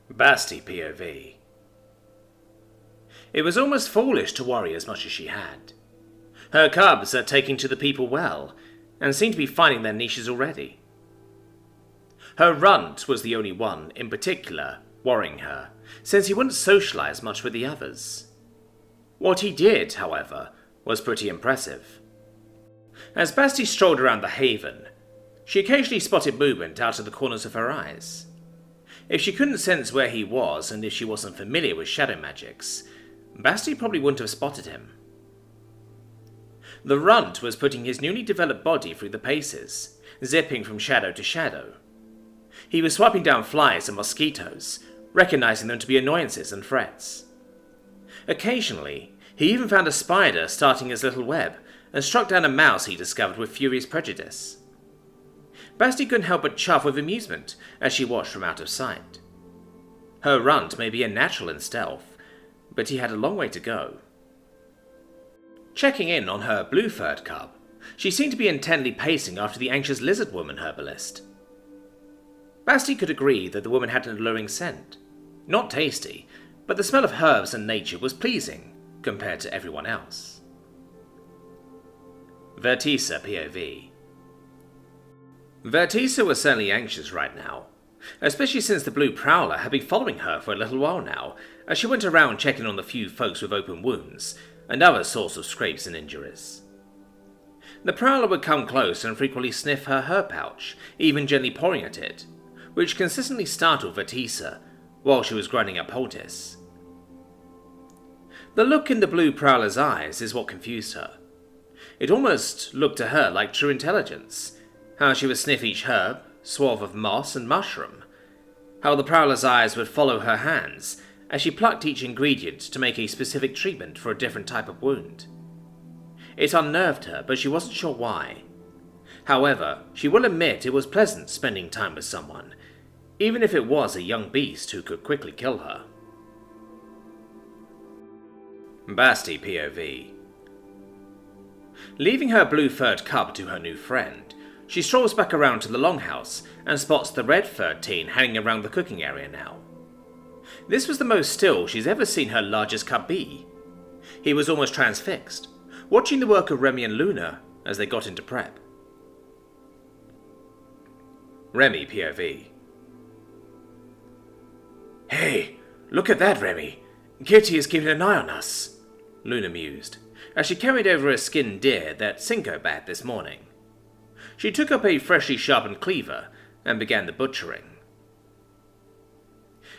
Basti POV. It was almost foolish to worry as much as she had. Her cubs are taking to the people well, and seemed to be finding their niches already. Her runt was the only one, in particular, worrying her, since he wouldn't socialise much with the others. What he did, however, was pretty impressive. As Basti strolled around the haven, she occasionally spotted movement out of the corners of her eyes. If she couldn't sense where he was, and if she wasn't familiar with shadow magics, Basti probably wouldn't have spotted him. The runt was putting his newly developed body through the paces, zipping from shadow to shadow. He was swiping down flies and mosquitoes, recognizing them to be annoyances and threats. Occasionally, he even found a spider starting his little web, and struck down a mouse he discovered with furious prejudice. Basti couldn't help but chuff with amusement as she watched from out of sight. Her runt may be a natural in stealth, but he had a long way to go. Checking in on her blue-furred cub, she seemed to be intently pacing after the anxious lizard woman herbalist. Basti could agree that the woman had an alluring scent. Not tasty, but the smell of herbs and nature was pleasing compared to everyone else. Vertisa POV. Vertisa was certainly anxious right now, especially since the blue prowler had been following her for a little while now, as she went around checking on the few folks with open wounds and other sorts of scrapes and injuries. The prowler would come close and frequently sniff her herb pouch, even gently pawing at it, which consistently startled Vertisa while she was grinding a poultice. The look in the blue prowler's eyes is what confused her. It almost looked to her like true intelligence, how she would sniff each herb, swath of moss and mushroom, how the prowler's eyes would follow her hands as she plucked each ingredient to make a specific treatment for a different type of wound. It unnerved her, but she wasn't sure why. However, she will admit it was pleasant spending time with someone, even if it was a young beast who could quickly kill her. Basti POV. Leaving her blue-furred cub to her new friend, she strolls back around to the longhouse and spots the red-furred teen hanging around the cooking area now. This was the most still she's ever seen her largest cub be. He was almost transfixed, watching the work of Remy and Luna as they got into prep. Remy POV. Hey, look at that, Remy. Kitty is keeping an eye on us, Luna mused, as she carried over a skinned deer that Cinco bagged this morning. She took up a freshly sharpened cleaver and began the butchering.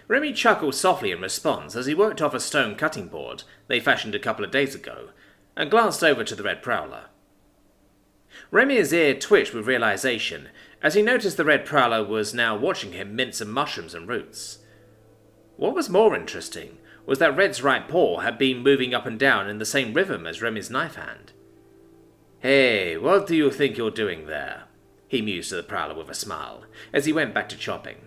Remy chuckled softly in response as he worked off a stone cutting board they fashioned a couple of days ago, and glanced over to the red prowler. Remy's ear twitched with realization as he noticed the red prowler was now watching him mince some mushrooms and roots. What was more interesting was that Red's right paw had been moving up and down in the same rhythm as Remy's knife hand. Hey, what do you think you're doing there? He mused to the prowler with a smile, as he went back to chopping.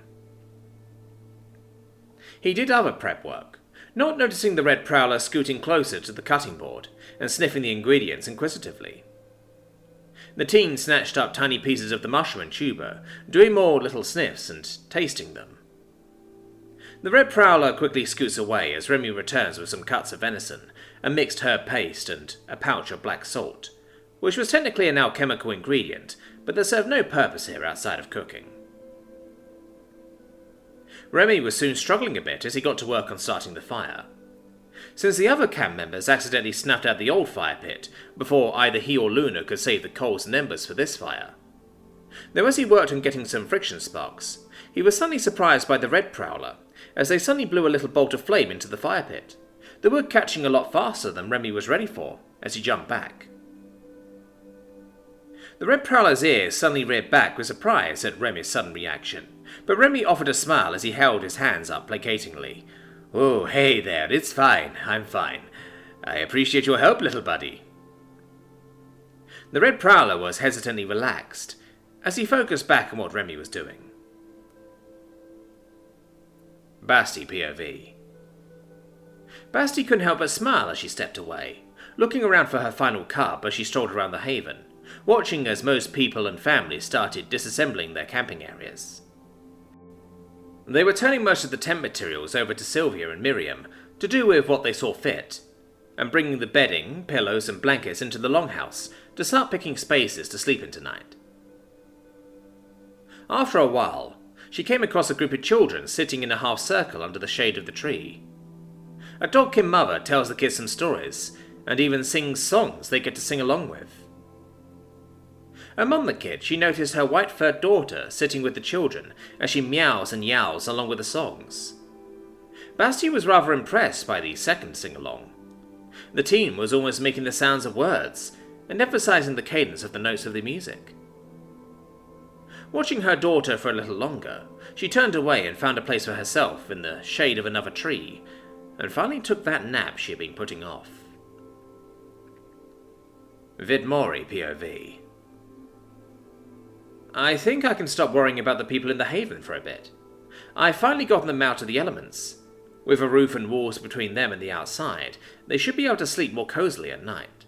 He did other prep work, not noticing the red prowler scooting closer to the cutting board and sniffing the ingredients inquisitively. The teen snatched up tiny pieces of the mushroom and tuber, doing more little sniffs and tasting them. The red prowler quickly scoots away as Remy returns with some cuts of venison, a mixed herb paste, and a pouch of black salt, which was technically an alchemical ingredient, but that served no purpose here outside of cooking. Remy was soon struggling a bit as he got to work on starting the fire. Since the other camp members accidentally snuffed out the old fire pit before either he or Luna could save the coals and embers for this fire. Though as he worked on getting some friction sparks, he was suddenly surprised by the red prowler, as they suddenly blew a little bolt of flame into the fire pit, the wood catching a lot faster than Remy was ready for as he jumped back. The red prowler's ears suddenly reared back with surprise at Remy's sudden reaction, but Remy offered a smile as he held his hands up placatingly. Oh, hey there, it's fine, I'm fine. I appreciate your help, little buddy. The red prowler was hesitantly relaxed as he focused back on what Remy was doing. Basti POV. Basti couldn't help but smile as she stepped away, looking around for her final cub as she strolled around the haven, watching as most people and families started disassembling their camping areas. They were turning most of the tent materials over to Sylvia and Miriam to do with what they saw fit, and bringing the bedding, pillows and blankets into the longhouse to start picking spaces to sleep in tonight. After a while, she came across a group of children sitting in a half circle under the shade of the tree. A dogkin mother tells the kids some stories, and even sings songs they get to sing along with. Among the kids, she noticed her white-furred daughter sitting with the children as she meows and yowls along with the songs. Basti was rather impressed by the second sing-along. The teen was almost making the sounds of words and emphasizing the cadence of the notes of the music. Watching her daughter for a little longer, she turned away and found a place for herself in the shade of another tree, and finally took that nap she had been putting off. Vidmori POV. I think I can stop worrying about the people in the haven for a bit. I've finally gotten them out of the elements. With a roof and walls between them and the outside, they should be able to sleep more cosily at night.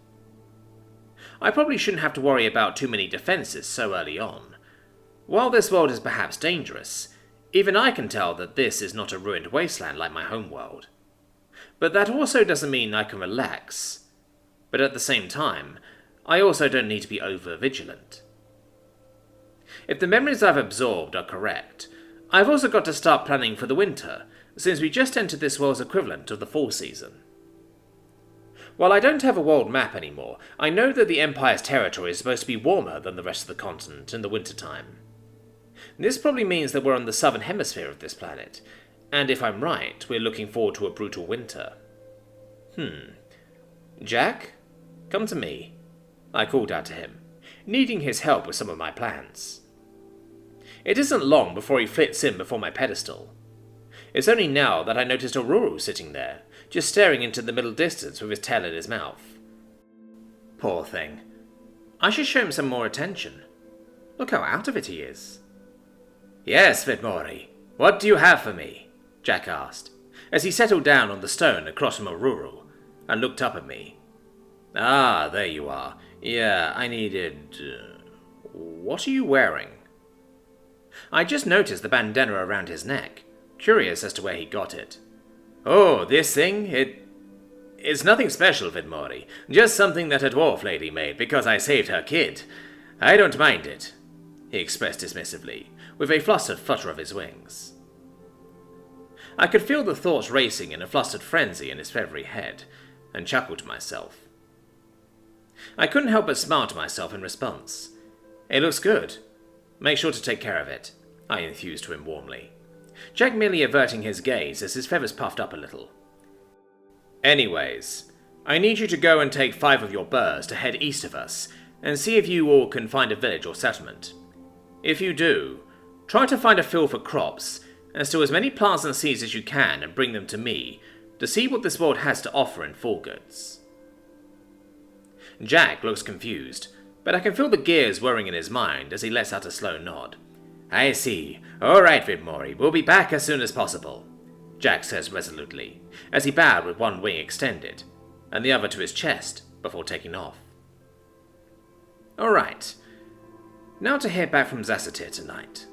I probably shouldn't have to worry about too many defences so early on. While this world is perhaps dangerous, even I can tell that this is not a ruined wasteland like my homeworld. But that also doesn't mean I can relax. But at the same time, I also don't need to be over-vigilant. If the memories I've absorbed are correct, I've also got to start planning for the winter, since we just entered this world's equivalent of the fall season. While I don't have a world map anymore, I know that the Empire's territory is supposed to be warmer than the rest of the continent in the wintertime. This probably means that we're on the southern hemisphere of this planet, and if I'm right, we're looking forward to a brutal winter. Jack? Come to me, I called out to him, needing his help with some of my plans. It isn't long before he flits in before my pedestal. It's only now that I noticed Aurora sitting there, just staring into the middle distance with his tail in his mouth. Poor thing. I should show him some more attention. Look how out of it he is. Yes, Vidmori, what do you have for me? Jack asked, as he settled down on the stone across from Aurora and looked up at me. Ah, there you are. Yeah, I needed... What are you wearing? I just noticed the bandana around his neck, curious as to where he got it. Oh, this thing? It's nothing special, Vidmori. Just something that a dwarf lady made because I saved her kid. I don't mind it, he expressed dismissively, with a flustered flutter of his wings. I could feel the thoughts racing in a flustered frenzy in his feathery head, and chuckled to myself. I couldn't help but smile to myself in response. It looks good. Make sure to take care of it, I enthused to him warmly, Jack merely averting his gaze as his feathers puffed up a little. Anyways, I need you to go and take 5 of your birds to head east of us, and see if you all can find a village or settlement. If you do, try to find a field for crops, and steal as many plants and seeds as you can and bring them to me, to see what this world has to offer in fall goods. Jack looks confused, but I can feel the gears whirring in his mind as he lets out a slow nod. I see. All right, Vidmori, we'll be back as soon as possible, Jack says resolutely, as he bowed with one wing extended, and the other to his chest, before taking off. All right. Now to hear back from Zassatir tonight.